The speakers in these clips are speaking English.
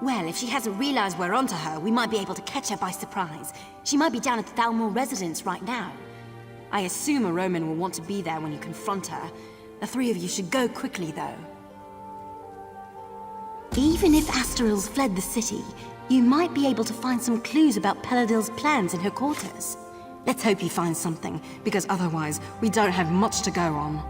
Well, if she hasn't realized we're onto her, we might be able to catch her by surprise. She might be down at the Thalmor residence right now. I assume a Roman will want to be there when you confront her. The three of you should go quickly, though. Even if Asteril's fled the city, you might be able to find some clues about Peladil's plans in her quarters. Let's hope you find something, because otherwise, we don't have much to go on.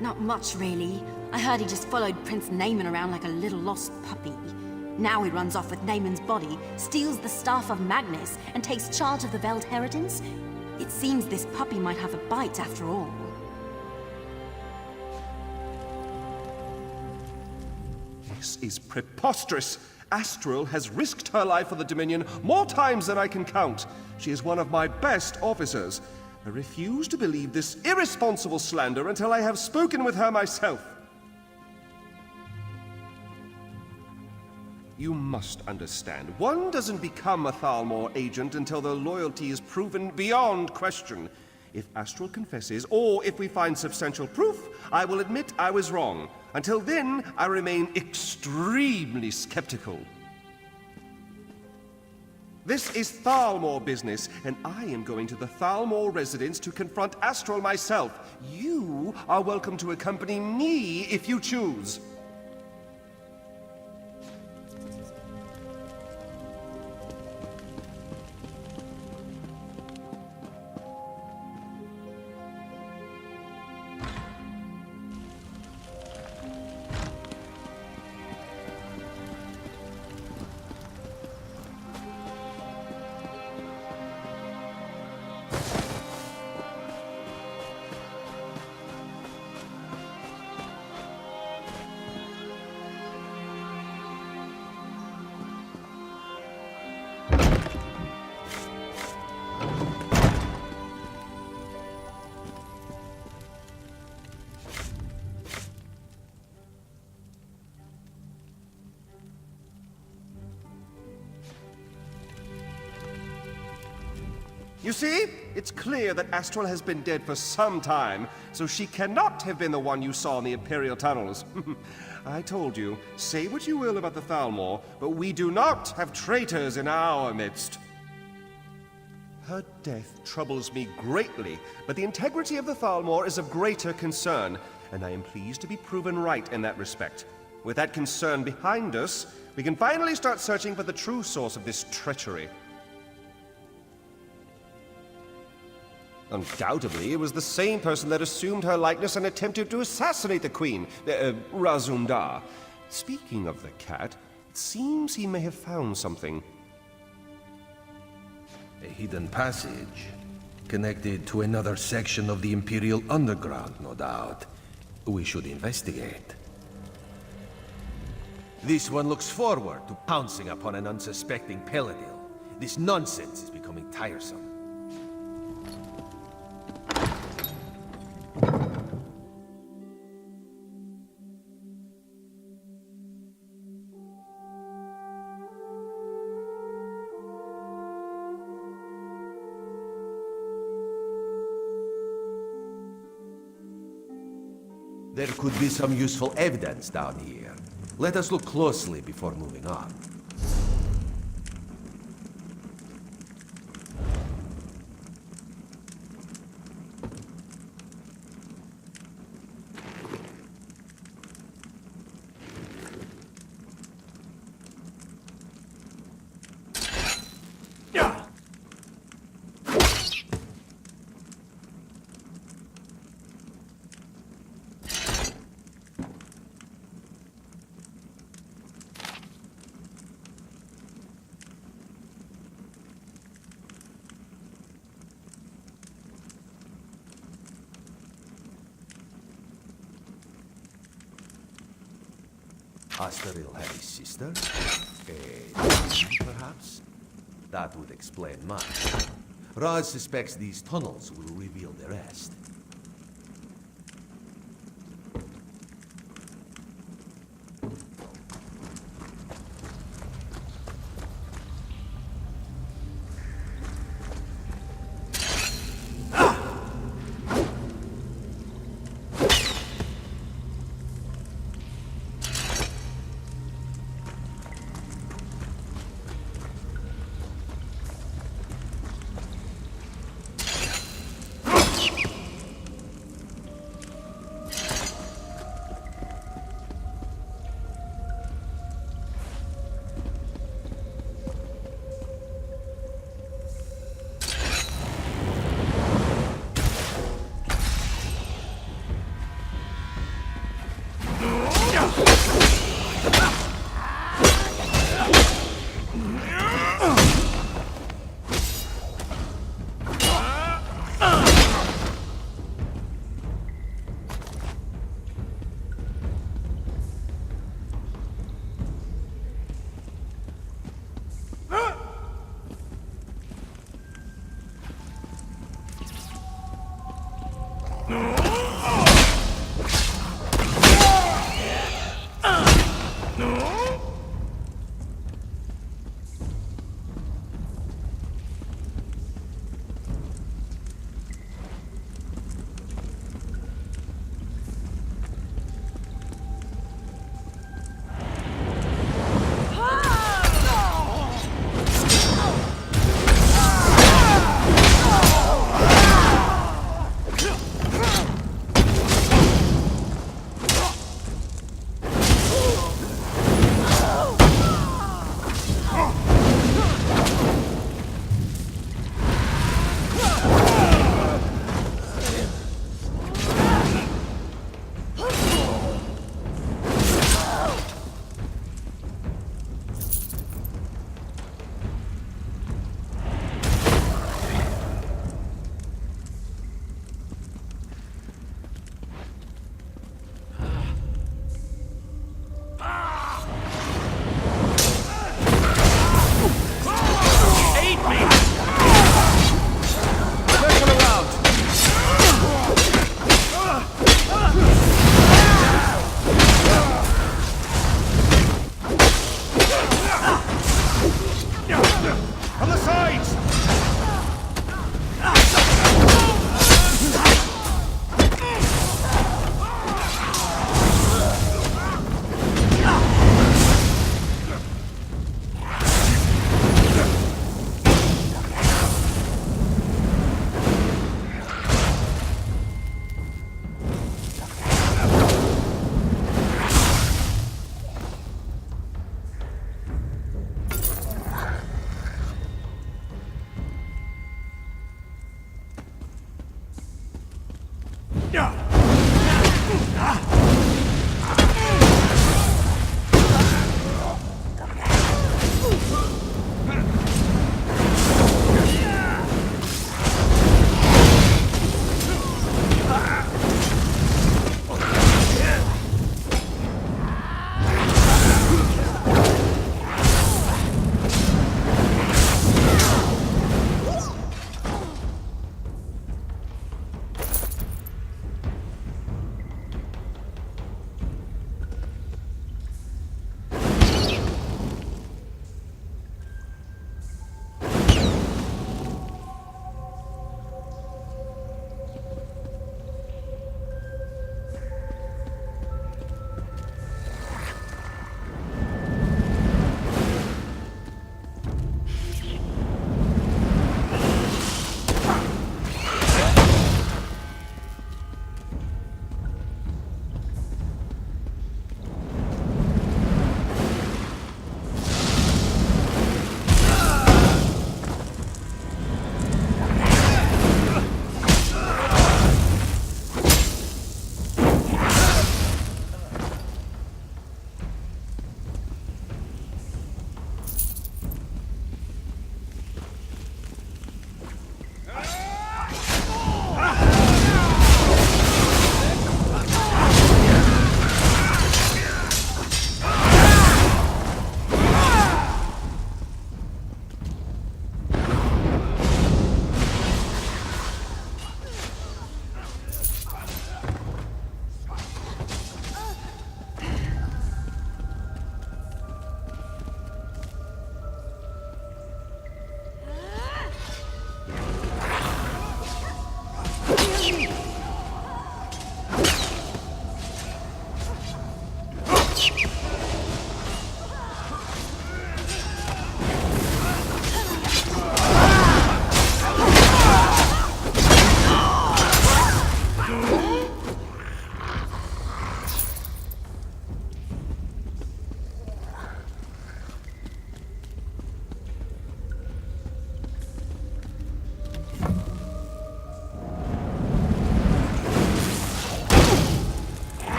Not much, really. I heard he just followed Prince Naaman around like a little lost puppy. Now he runs off with Naaman's body, steals the Staff of Magnus, and takes charge of the Veld Heritance. It seems this puppy might have a bite after all. This is preposterous. Astril has risked her life for the Dominion more times than I can count. She is one of my best officers. I refuse to believe this irresponsible slander until I have spoken with her myself. You must understand, one doesn't become a Thalmor agent until their loyalty is proven beyond question. If Astril confesses, or if we find substantial proof, I will admit I was wrong. Until then, I remain extremely skeptical. This is Thalmor business, and I am going to the Thalmor residence to confront Astril myself. You are welcome to accompany me if you choose. You see, it's clear that Astril has been dead for some time, so she cannot have been the one you saw in the Imperial tunnels. I told you, say what you will about the Thalmor, but we do not have traitors in our midst. Her death troubles me greatly, but the integrity of the Thalmor is of greater concern, and I am pleased to be proven right in that respect. With that concern behind us, we can finally start searching for the true source of this treachery. Undoubtedly, it was the same person that assumed her likeness and attempted to assassinate the Queen, Razundar. Speaking of the cat, it seems he may have found something. A hidden passage, connected to another section of the Imperial Underground, no doubt. We should investigate. This one looks forward to pouncing upon an unsuspecting Peladil. This nonsense is becoming tiresome. There could be some useful evidence down here. Let us look closely before moving on. Asteril had a sister? Perhaps? That would explain much. Raz suspects these tunnels will reveal the rest.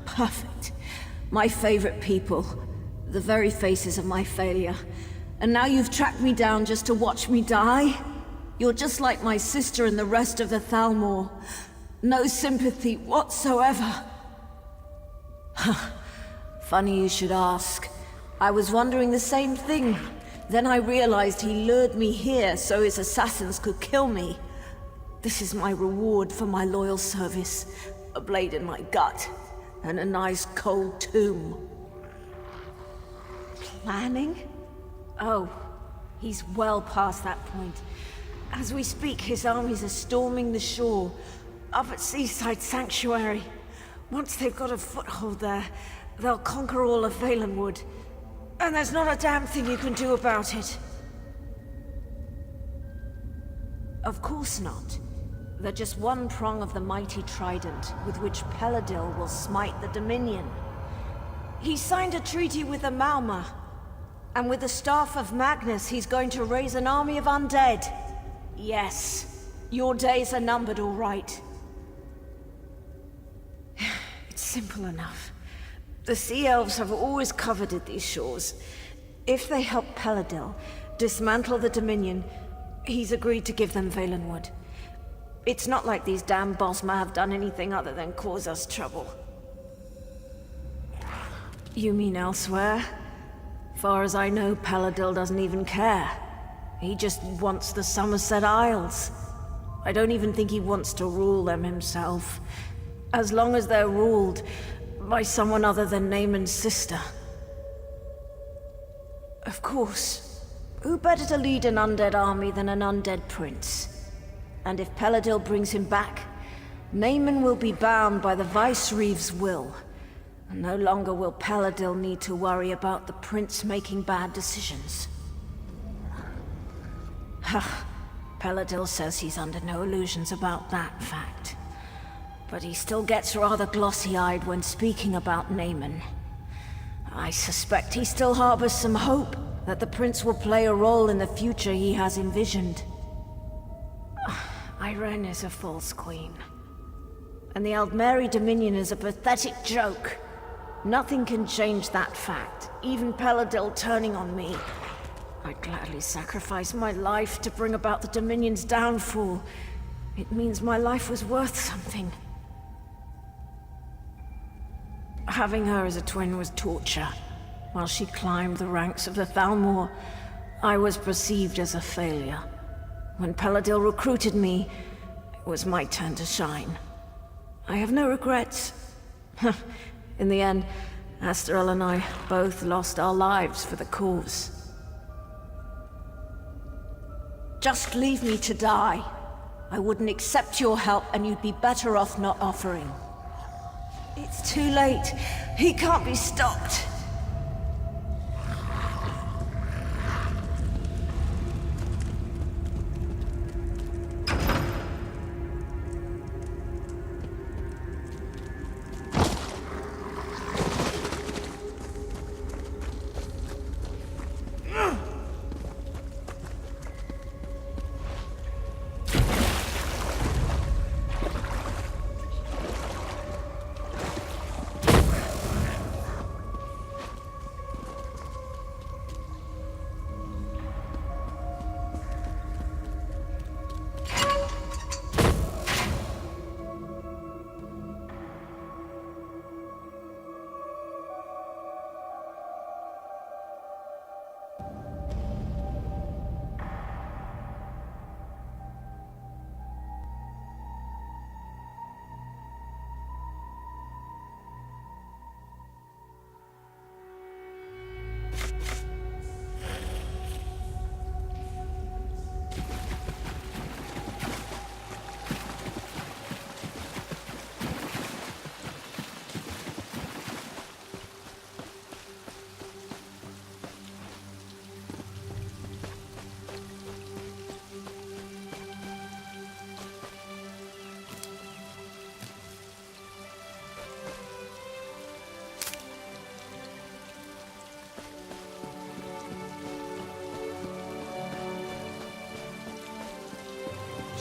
Perfect. My favorite people. The very faces of my failure. And now you've tracked me down just to watch me die? You're just like my sister and the rest of the Thalmor. No sympathy whatsoever. Funny you should ask. I was wondering the same thing. Then I realized he lured me here so his assassins could kill me. This is my reward for my loyal service. A blade in my gut, and a nice cold tomb. Planning? Oh, he's well past that point. As we speak, his armies are storming the shore, up at Seaside Sanctuary. Once they've got a foothold there, they'll conquer all of Valenwood. And there's not a damn thing you can do about it. Of course not. They're just one prong of the mighty trident with which Peladil will smite the Dominion. He signed a treaty with the Malma, and with the Staff of Magnus he's going to raise an army of undead. Yes, your days are numbered, all right. It's simple enough. The Sea Elves have always coveted these shores. If they help Peladil dismantle the Dominion, he's agreed to give them Valenwood. It's not like these damn Bosma have done anything other than cause us trouble. You mean elsewhere? Far as I know, Peladil doesn't even care. He just wants the Somerset Isles. I don't even think he wants to rule them himself. As long as they're ruled by someone other than Naaman's sister. Of course. Who better to lead an undead army than an undead prince? And if Peladil brings him back, Naaman will be bound by the Vicereeve's will. And no longer will Peladil need to worry about the prince making bad decisions. Ha! Peladil says he's under no illusions about that fact. But he still gets rather glossy-eyed when speaking about Naaman. I suspect he still harbors some hope that the prince will play a role in the future he has envisioned. Irene is a false queen. And the Aldmeri Dominion is a pathetic joke. Nothing can change that fact, even Peladil turning on me. I'd gladly sacrifice my life to bring about the Dominion's downfall. It means my life was worth something. Having her as a twin was torture. While she climbed the ranks of the Thalmor, I was perceived as a failure. When Peladil recruited me, it was my turn to shine. I have no regrets. In the end, Asterel and I both lost our lives for the cause. Just leave me to die. I wouldn't accept your help, and you'd be better off not offering. It's too late. He can't be stopped.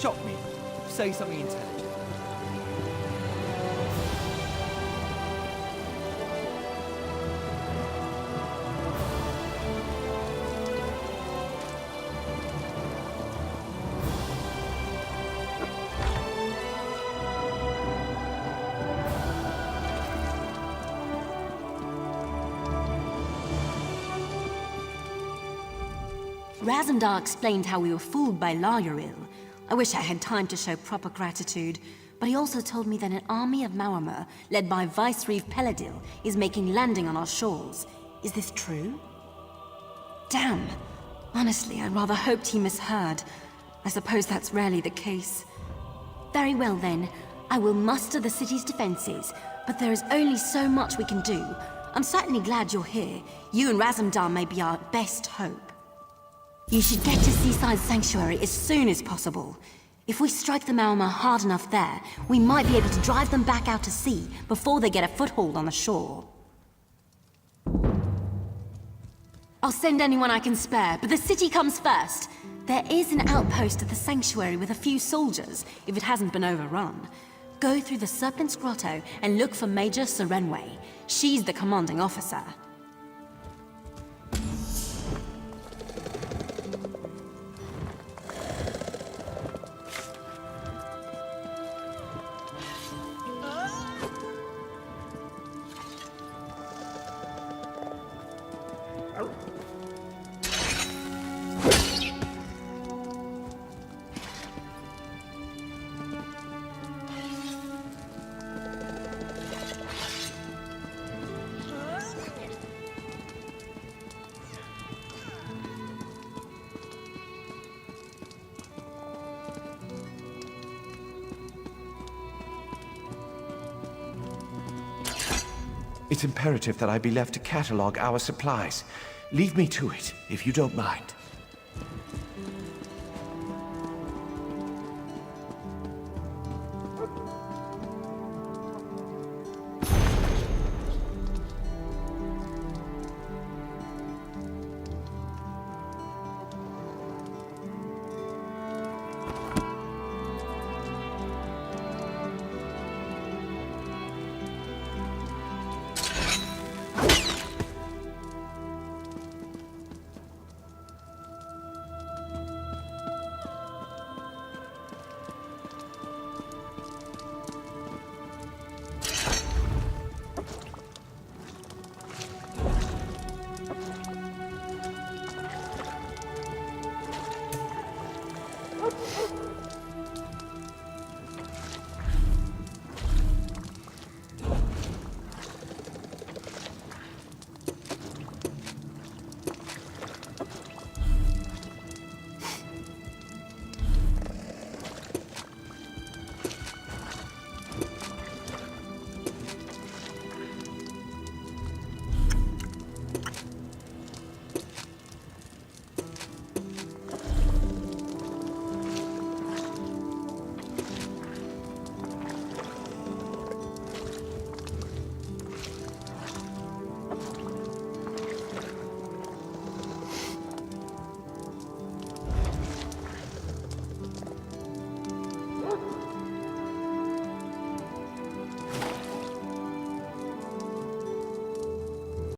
Shock me. Say something intelligent. Razumdar explained how we were fooled by Lauril. I wish I had time to show proper gratitude, but he also told me that an army of Maormer, led by Vicereeve Peladil, is making landing on our shores. Is this true? Damn. Honestly, I rather hoped he misheard. I suppose that's rarely the case. Very well then. I will muster the city's defenses, but there is only so much we can do. I'm certainly glad you're here. You and Razumdar may be our best hope. You should get to Seaside Sanctuary as soon as possible. If we strike the Maormer hard enough there, we might be able to drive them back out to sea before they get a foothold on the shore. I'll send anyone I can spare, but the city comes first. There is an outpost at the sanctuary with a few soldiers, if it hasn't been overrun. Go through the Serpent's Grotto and look for Major Serenway. She's the commanding officer. It's imperative that I be left to catalog our supplies. Leave me to it, if you don't mind.